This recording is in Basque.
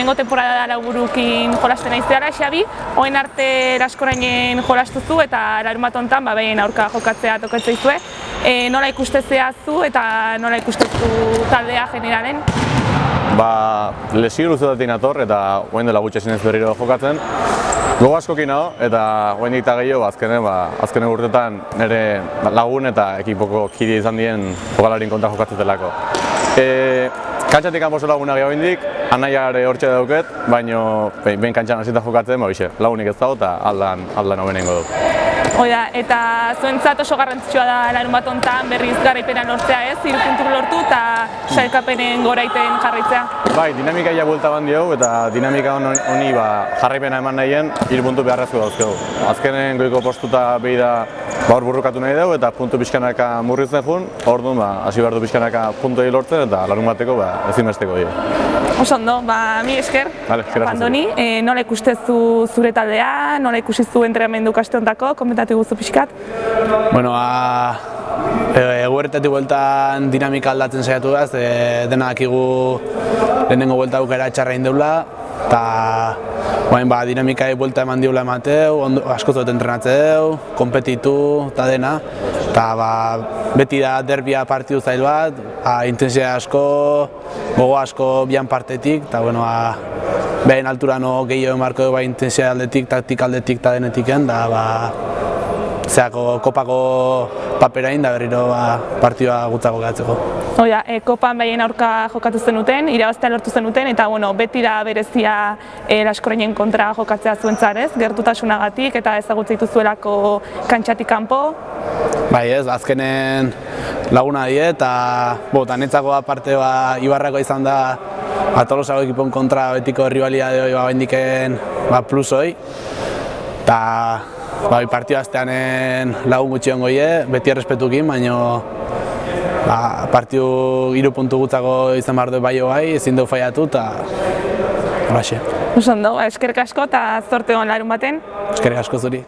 lehenengo temporada laburukin jolasten aizteara, Xabi, oen arte Laskorainen jolastuzu eta larunbat hontan behin aurka jokatzea tokatzea izue. Nola ikustezea zu eta nola ikustezu taldea generalen? Lesio luzetatik nator eta oen dela gutxe zinez berriro jokatzen. Gogo askokin hau eta oen dita gehiago azkenen urtetan nire lagun eta ekipoko kide izan dien jokalarin kontra jokatzetelako. Kantxatik kanpo laguna gehiago indik, anaiare hortxe dauket, baina behin kantxan hasita jokatzen, lagunik ez dago eta aldan hobenengo dut. Oida, eta zuentzat oso garrantzitsua da larunbat hontan berriz garaipena lortzea ez, 3 puntu lortu eta sailkapenen goraiten jarraitzea. Bai, dinamikaia buelta bandi hau eta dinamika honi jarraipena eman nahien 3 puntu beharrezko dauzkegu. Azkenen goiko postuta behi da hor burrukatu nahi dugu eta puntu pixkanaka murrizten jun, orduan hasi behar du pixkanaka puntuei lortzen eta larunbateko ezinbesteko dira. Oso ondo, mi esker, Andoni, nola ikustezu zure taldea, nola ikusizu entrenamendu kaste hontako, komentatu guzu pixkat? Bueno, eguerretatik bueltan dinamika aldatzen saiatu da, dena dakigu lehenengo buelta aukera txarra indeula, eta dinamikai buelta eman diula emateu, asko dut entrenatzeu, konpetitu eta dena, eta beti da derbia partidu zail bat, intensia asko, gogo asko bian partetik, eta behin altura no gehiago emarko intensia aldetik, taktik aldetik eta denetiken, da kopako paperain da berriro partidua gutzako gehatzeko. Oia, kopan behien aurka jokatu zenuten, irabaztea lortu zenuten, eta beti da berezia Laskorainen kontra jokatzea zuentzarez, gertutasunagatik eta ezagutza dituzuelako kantxatik kanpo. Bai ez, azkenen laguna die eta netzako aparte Ibarrako izan da Tolosako ekipon kontra betiko rivalidade hori bendiken plus hoi. Eta partidu azteanen lagun gutxi ongo ie, beti errespetukin, baina partidu 3 puntu gutzako izan behar du bai, ezin dugu faiatu eta horaxe. Oso ondo, eskerrik asko eta zorte hon larun baten. Eskerrik asko zuri.